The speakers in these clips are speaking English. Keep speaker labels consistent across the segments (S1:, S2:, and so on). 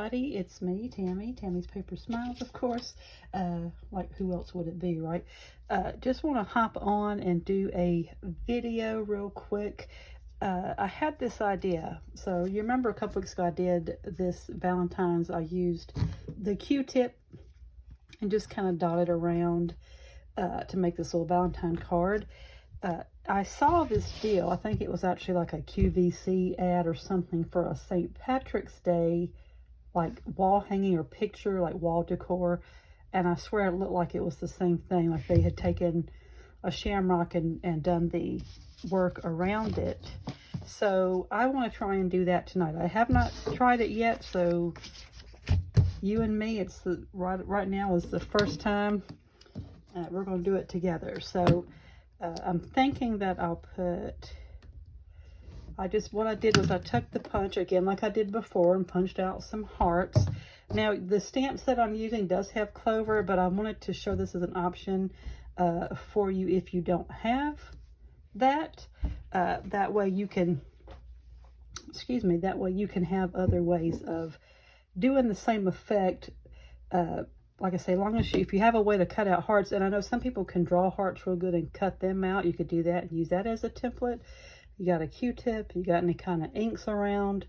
S1: It's me, Tammy, Tammy's Paper Smiles, of course. Like who else would it be, right? Just want to hop on and do a video real quick. I had this idea. So you remember a couple weeks ago I did this Valentine's. I used the Q-tip and just kind of dotted around to make this little Valentine card. I saw this deal. I think it was actually like a QVC ad or something for a St. Patrick's Day like wall hanging or picture, like wall decor, and I swear it looked like it was the same thing, like they had taken a shamrock and done the work around it. So I want to try and do that tonight. I have not tried it yet, so you and me, it's the right now is the first time we're going to do it together. So I'm thinking that I'll put, what I did was I tucked the punch again like I did before and punched out some hearts. Now the stamp set I'm using does have clover, but I wanted to show this as an option for you if you don't have that. That way you can, that way you can have other ways of doing the same effect. Like I say, long as if you have a way to cut out hearts, and I know some people can draw hearts real good and cut them out, you could do that and use that as a template. You got a Q-tip, you got any kind of inks around,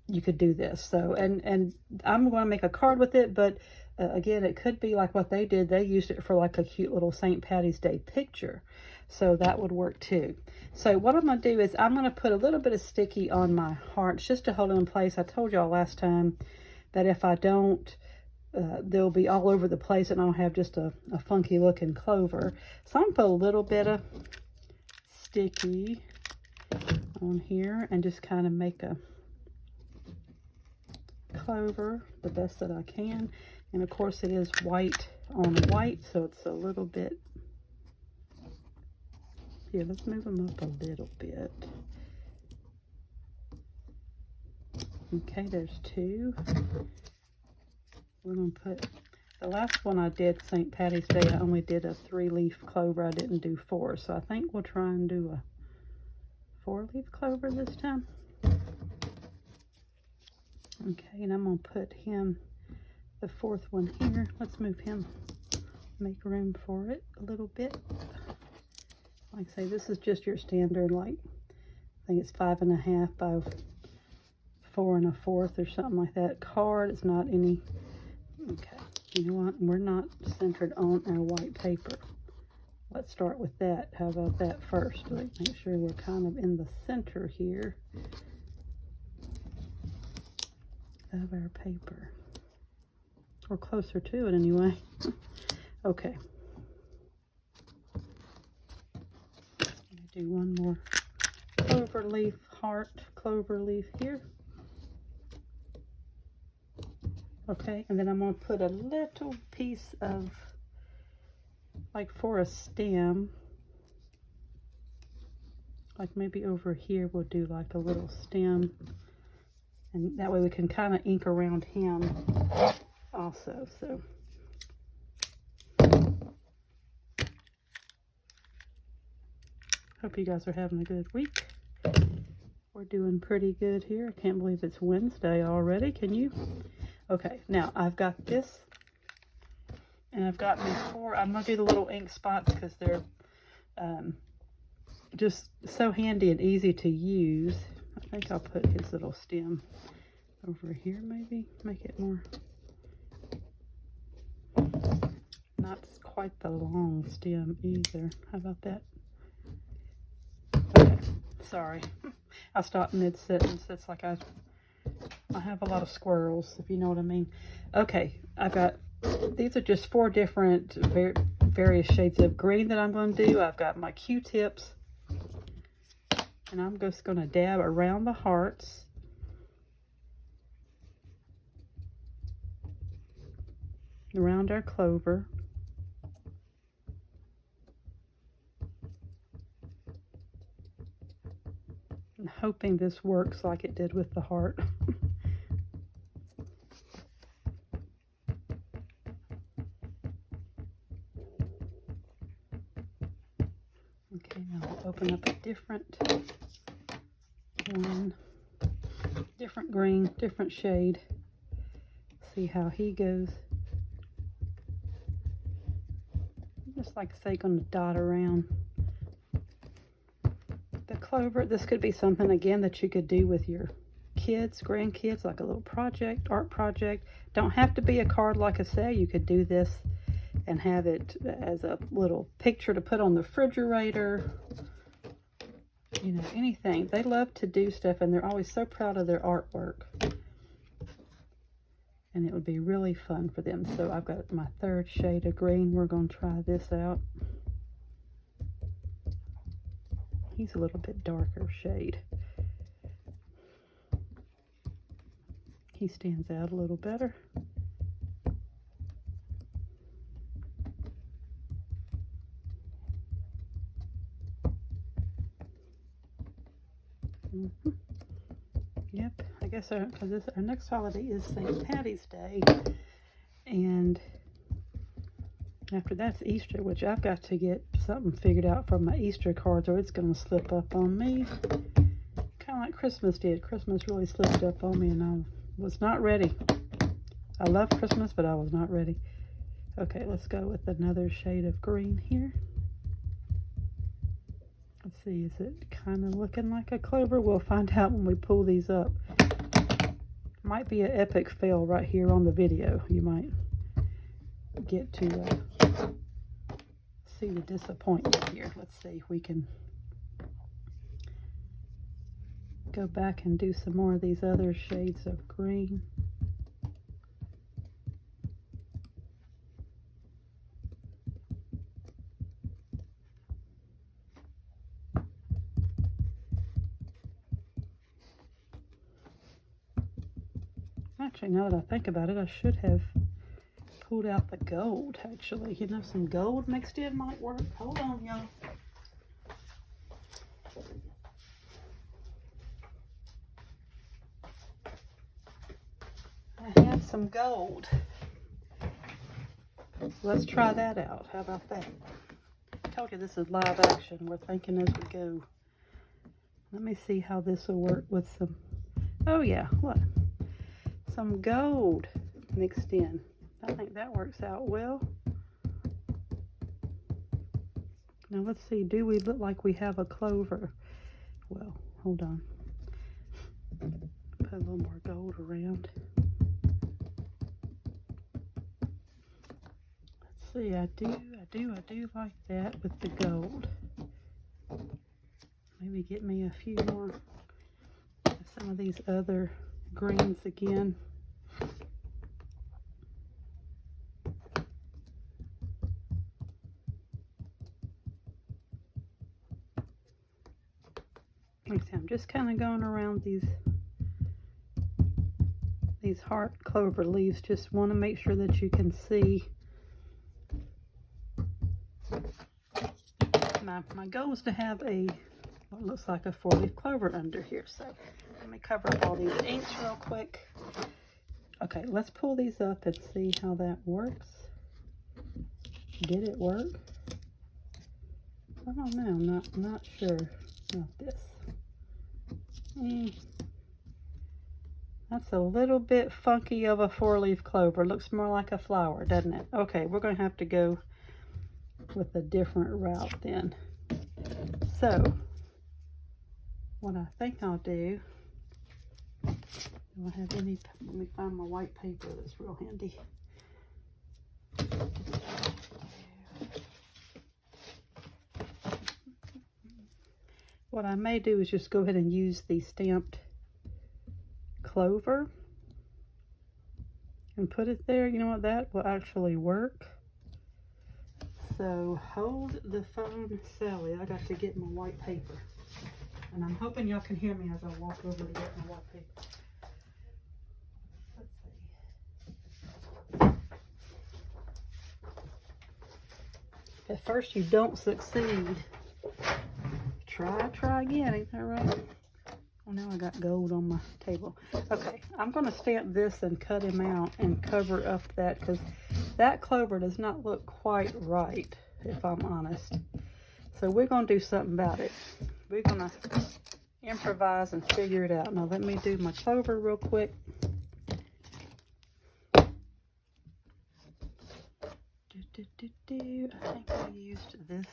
S1: you could do this. So, and I'm going to make a card with it, but again, it could be like what they did. They used it for like a cute little St. Patty's Day picture. So that would work too. So what I'm going to do is I'm going to put a little bit of sticky on my hearts just to hold it in place. I told y'all last time that if I don't, they'll be all over the place and I'll have just a funky looking clover. So I'm going to put a little bit of sticky on here and just kind of make a clover the best that I can. And of course it is white on white, so it's a little bit, here, let's move them up a little bit. Okay, there's two. We're going to put, the last one I did, St. Patty's Day, I only did a 3-leaf clover. I didn't do 4, so I think we'll try and do a 4-leaf clover this time. Okay, and I'm going to put him, the 4th one here. Let's move him, make room for it a little bit. Like I say, this is just your standard, like, I think it's 5.5 by 4 1/4 or something like that card. It's not any, okay, you know what, we're not centered on our white paper. Let's start with that. How about that first? Make sure we're kind of in the center here of our paper, or closer to it anyway. Okay. Do one more clover leaf, heart clover leaf here. Okay, and then I'm going to put a little piece of, like for a stem, like maybe over here we'll do like a little stem, and that way we can kind of ink around him also. So hope you guys are having a good week. We're doing pretty good here. I can't believe it's Wednesday already. Can you? Okay, now I've got this, and I've got these 4. I'm going to do the little ink spots because they're just so handy and easy to use. I think I'll put his little stem over here, maybe. Make it more, not quite the long stem either. How about that? Okay, sorry. I stopped mid-sentence. It's like I have a lot of squirrels, if you know what I mean. Okay, I've got, these are just 4 different various shades of green that I'm going to do. I've got my Q-tips, and I'm just going to dab around the hearts. Around our clover. I'm hoping this works like it did with the heart. Okay, now I'll open up a different one, different green, different shade. See how he goes. Just like I say, going to dot around the clover. This could be something again that you could do with your kids, grandkids, like a little project, art project. Don't have to be a card, like I say. You could do this and have it as a little picture to put on the refrigerator. You know, anything. They love to do stuff, and they're always so proud of their artwork. And it would be really fun for them. So I've got my third shade of green. We're going to try this out. He's a little bit darker shade. He stands out a little better. Yep, I guess our next holiday is St. Patty's Day, and after that's Easter, which I've got to get something figured out for my Easter cards, or it's going to slip up on me, kind of like Christmas did. Christmas really slipped up on me, and I was not ready. I love Christmas, but I was not ready. Okay, let's go with another shade of green here. Let's see, is it kind of looking like a clover? We'll find out when we pull these up. Might be an epic fail right here on the video. You might get to see the disappointment here. Let's see if we can go back and do some more of these other shades of green. Actually, now that I think about it, I should have pulled out the gold, actually. You know, some gold mixed in might work. Hold on, y'all. I have some gold. Let's try that out. How about that? I told you this is live action. We're thinking as we go. Let me see how this will work with some... Oh, yeah. What? Some gold mixed in. I think that works out well. Now let's see, do we look like we have a clover? Well, hold on. Put a little more gold around. Let's see, I do like that with the gold. Maybe get me a few more of some of these other greens again. I'm just kind of going around these heart clover leaves. Just want to make sure that you can see. My goal is to have what looks like a 4-leaf clover under here. So let me cover up all these inks real quick. Okay, let's pull these up and see how that works. Did it work? I don't know. I'm not sure about this. That's a little bit funky of a 4-leaf clover. Looks more like a flower, doesn't it? Okay, we're going to have to go with a different route then. So, what I think I'll do, do I have any, let me find my white paper that's real handy. What I may do is just go ahead and use the stamped clover and put it there. You know what, that will actually work. So hold the phone, Sally. I got to get my white paper. And I'm hoping y'all can hear me as I walk over to get my white paper. Let's see. At first you don't succeed. Try again, ain't that right? Oh, now I got gold on my table. Okay, I'm going to stamp this and cut him out and cover up that, because that clover does not look quite right, if I'm honest. So we're going to do something about it. We're going to improvise and figure it out. Now let me do my clover real quick. I think I used this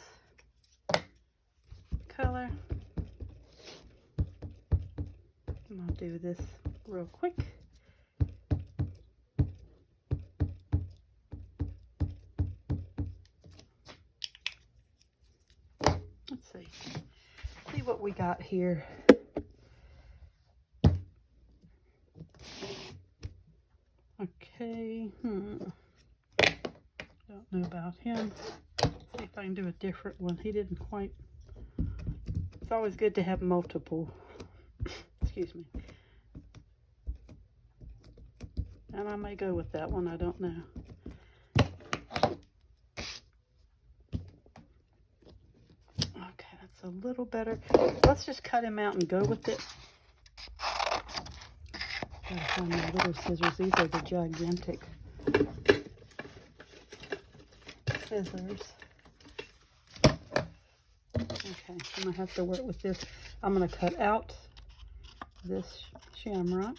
S1: color. I'm gonna do this real quick. Let's see what we got here. Okay, don't know about him. See if I can do a different one. He didn't quite. It's always good to have multiple. Excuse me. And I may go with that one, I don't know. Okay, that's a little better. Let's just cut him out and go with it. Gotta find my little scissors. These are the gigantic scissors. Okay, I'm gonna have to work with this. I'm gonna cut out this shamrock,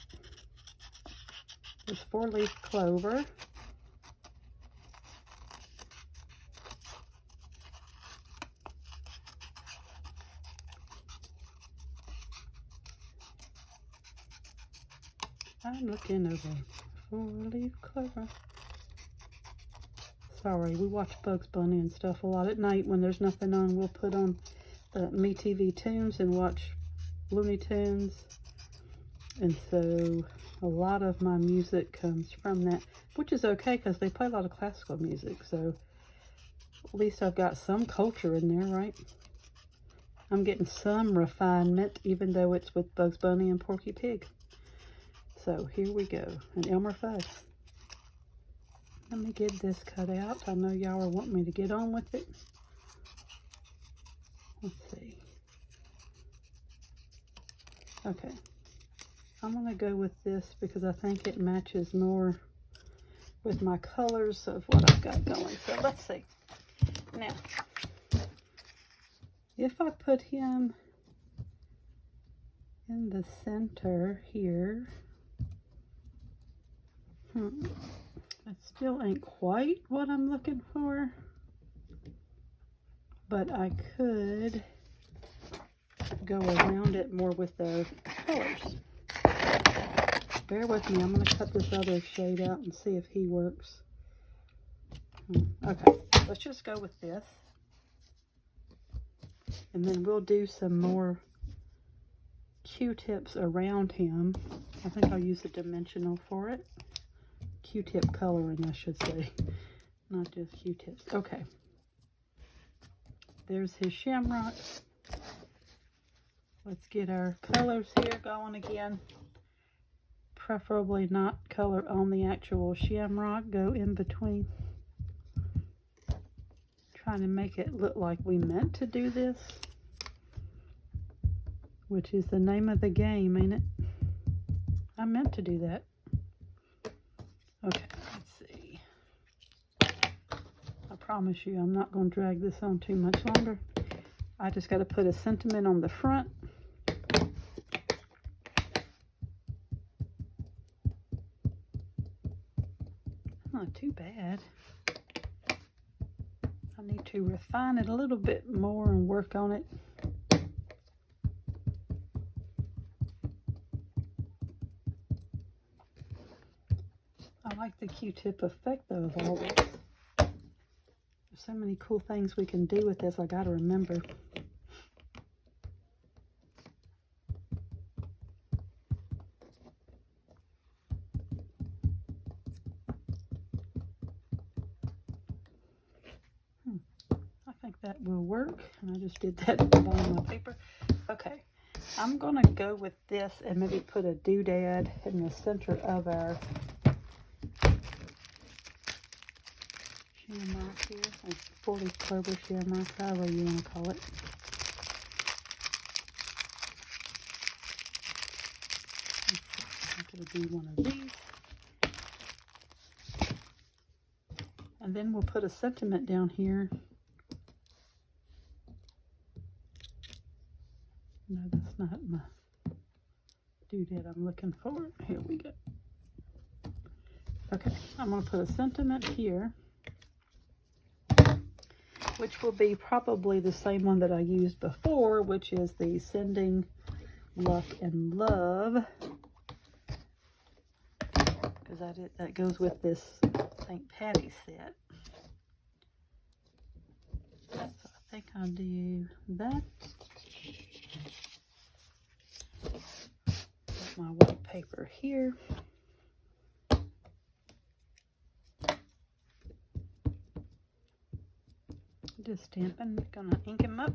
S1: this 4-leaf clover, I'm looking over 4-leaf clover. Sorry, we watch Bugs Bunny and stuff a lot at night when there's nothing on. We'll put on the MeTV Tunes and watch Looney Tunes. And so a lot of my music comes from that, which is okay because they play a lot of classical music. So at least I've got some culture in there, right? I'm getting some refinement, even though it's with Bugs Bunny and Porky Pig. So here we go, an Elmer Fudd. Let me get this cut out. I know y'all are wanting me to get on with it. Let's see. Okay. I'm going to go with this because I think it matches more with my colors of what I've got going. So let's see. Now, if I put him in the center here, it still ain't quite what I'm looking for, but I could go around it more with the colors. Bear with me, I'm going to cut this other shade out and see if he works. Okay, let's just go with this. And then we'll do some more Q-tips around him. I think I'll use a dimensional for it. Q-tip coloring, I should say. Not just Q-tips. Okay. There's his shamrock. Let's get our colors here going again. Preferably not color on the actual shamrock. Go in between. Trying to make it look like we meant to do this. Which is the name of the game, ain't it? I meant to do that. Okay, let's see. I promise you I'm not going to drag this on too much longer. I just got to put a sentiment on the front. Not too bad. I need to refine it a little bit more and work on it. I like the Q-tip effect though of all this. There's so many cool things we can do with this, I gotta remember. I think that will work. And I just did that at the bottom of my paper. Okay, I'm gonna go with this and maybe put a doodad in the center of our shamrock here, a 4-leaf clover shamrock, however you want to call it. I'm going to do one of these. And then we'll put a sentiment down here. No, that's not my doodad I'm looking for. Here we go. Okay, I'm going to put a sentiment here. which will be probably the same one that I used before, which is the Sending Luck and Love, because that goes with this St. Patty's set. So I think I'll do that. Put my white paper here. Just stamping, gonna ink them up.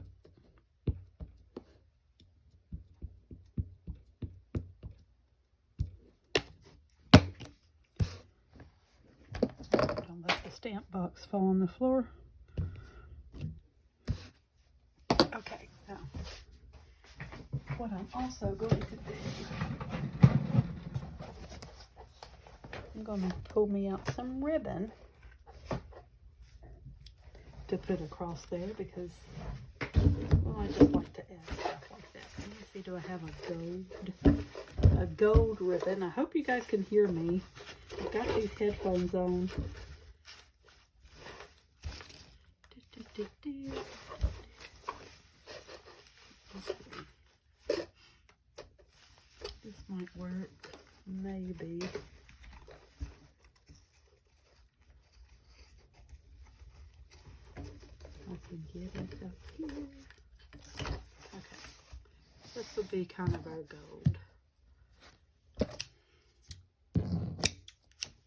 S1: Don't let the stamp box fall on the floor. Okay, now what I'm also going to do, I'm going to pull me out some ribbon to put across there because, well, I just like to add stuff like that. Let me see, do I have a gold ribbon? I hope you guys can hear me. I've got these headphones on. This might work, maybe. I can get it up here. Okay, this will be kind of our gold.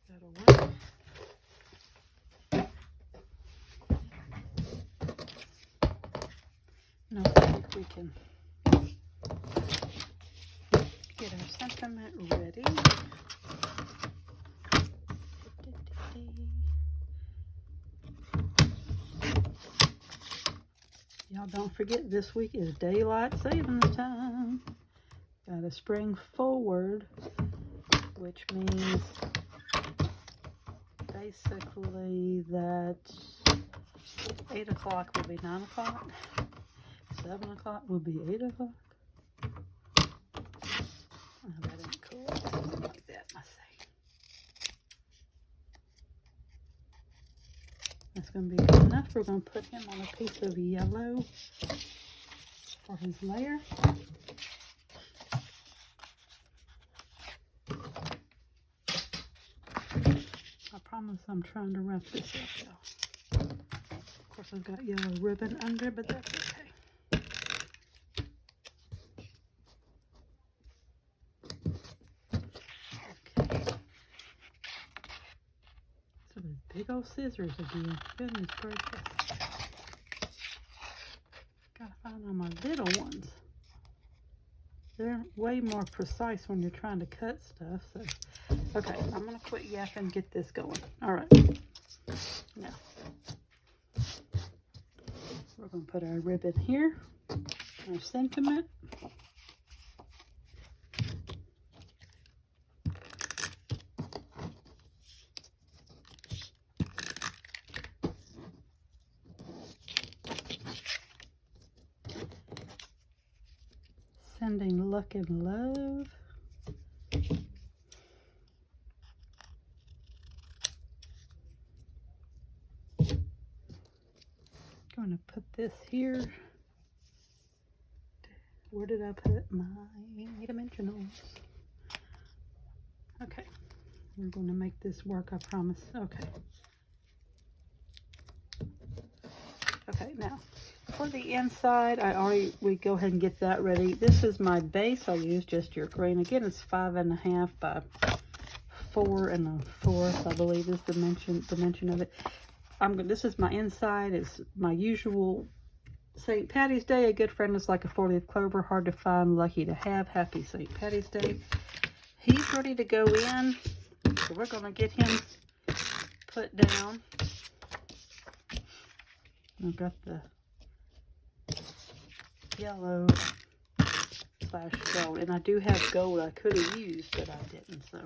S1: That'll work. Now I think we can get our sentiment ready. Y'all don't forget, this week is daylight savings time. Gotta spring forward, which means basically that 8 o'clock will be 9 o'clock, 7 o'clock will be 8 o'clock. Oh, that ain't cool. Something like that, I say. That's going to be good enough. We're going to put him on a piece of yellow for his layer. I promise I'm trying to wrap this up, y'all. Of course, I've got yellow ribbon under, but that's okay. So these big old scissors again. Goodness gracious. Gotta find all my little ones. They're way more precise when you're trying to cut stuff. So, okay, I'm gonna quit yapping and get this going. All right. Now, we're gonna put our ribbon here, our sentiment. Sending luck and love. Going to put this here. Where did I put my dimensionals? Okay, we're going to make this work, I promise. Okay. Okay, now for the inside, we go ahead and get that ready. This is my base. I use just your green. Again, it's 5.5 by 4 1/4, I believe is the dimension of it. This is my inside. It's my usual St. Patty's Day. A good friend is like a 4-leaf clover. Hard to find, lucky to have. Happy St. Patty's Day. He's ready to go in. So we're going to get him put down. I've got the yellow / gold. And I do have gold I could have used, but I didn't. So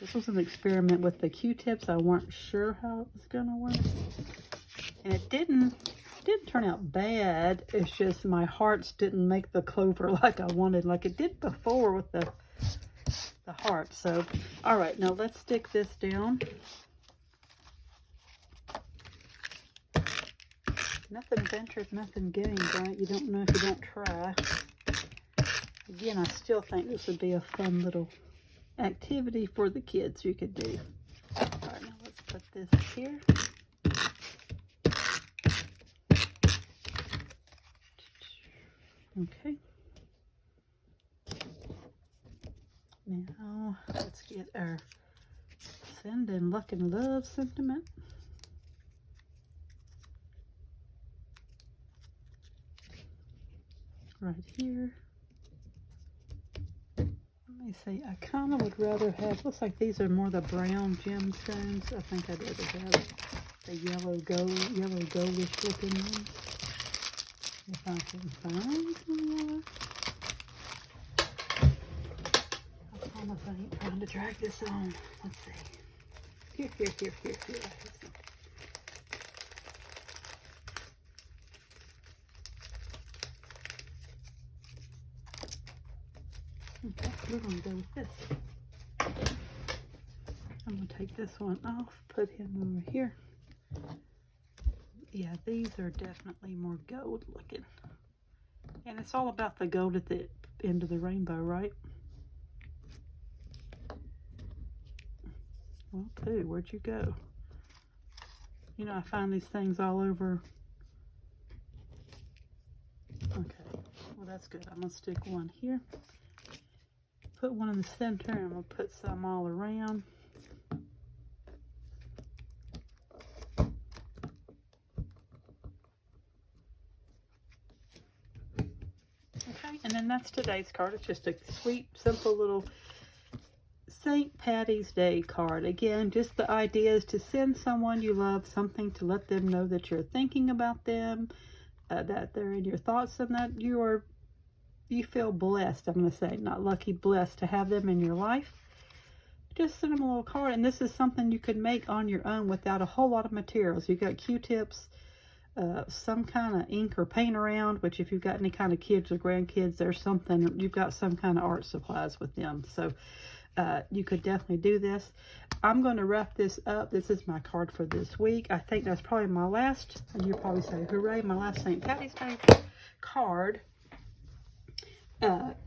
S1: this was an experiment with the Q-tips. I weren't sure how it was going to work. And it didn't turn out bad. It's just my hearts didn't make the clover like I wanted, like it did before with the heart. So, all right, now let's stick this down. Nothing ventured, nothing gained, right? You don't know if you don't try. Again, I still think this would be a fun little activity for the kids you could do. All right, now let's put this here. Okay. Now, let's get our send in luck and love sentiment. Right here. Let me see, I kind of would rather have, looks like these are more the brown gemstones. I think I'd rather have the yellow goldish looking ones. If I can find some yellow. I promise I ain't trying to drag this on. Let's see. Here. Okay, we're going to go with this. I'm going to take this one off, put him over here. Yeah, these are definitely more gold looking. And it's all about the gold at the end of the rainbow, right? Well, Pooh, where'd you go? You know, I find these things all over. Okay, well that's good. I'm going to stick one here. Put one in the center, and I'm going to put some all around. Okay, and then that's today's card. It's just a sweet, simple little St. Patty's Day card. Again, just the idea is to send someone you love something to let them know that you're thinking about them, that they're in your thoughts, and that you feel blessed. I'm going to say, not lucky, blessed to have them in your life. Just send them a little card, and this is something you could make on your own without a whole lot of materials. You've got Q-tips, some kind of ink or paint around, which if you've got any kind of kids or grandkids, there's something, you've got some kind of art supplies with them. So you could definitely do this. I'm going to wrap this up. This is my card for this week. I think that's probably my last, and you'll probably say, hooray, my last St. Patty's Day card.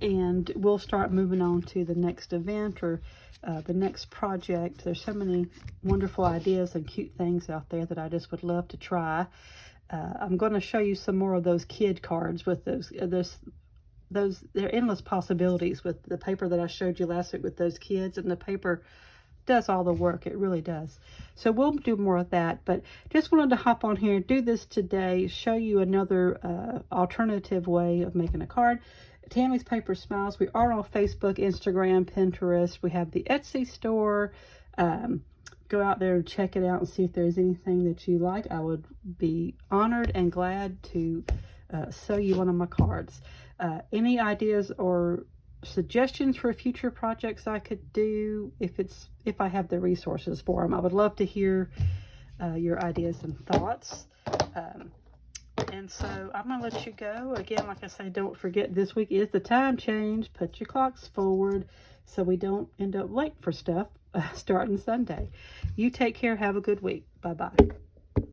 S1: And we'll start moving on to the next event or the next project. There's so many wonderful ideas and cute things out there that I just would love to try. I'm going to show you some more of those kid cards with those. There are endless possibilities with the paper that I showed you last week with those kids, and the paper does all the work. It really does. So we'll do more of that, but just wanted to hop on here and do this today, show you another alternative way of making a card. Tammy's Paper Smiles. We are on Facebook, Instagram, Pinterest. We have the Etsy store. Go out there and check it out and see if there's anything that you like. I would be honored and glad to sell you one of my cards. Any ideas or suggestions for future projects I could do if I have the resources for them? I would love to hear your ideas and thoughts. And so I'm going to let you go. Again, like I say, don't forget this week is the time change. Put your clocks forward so we don't end up late for stuff starting Sunday. You take care. Have a good week. Bye-bye.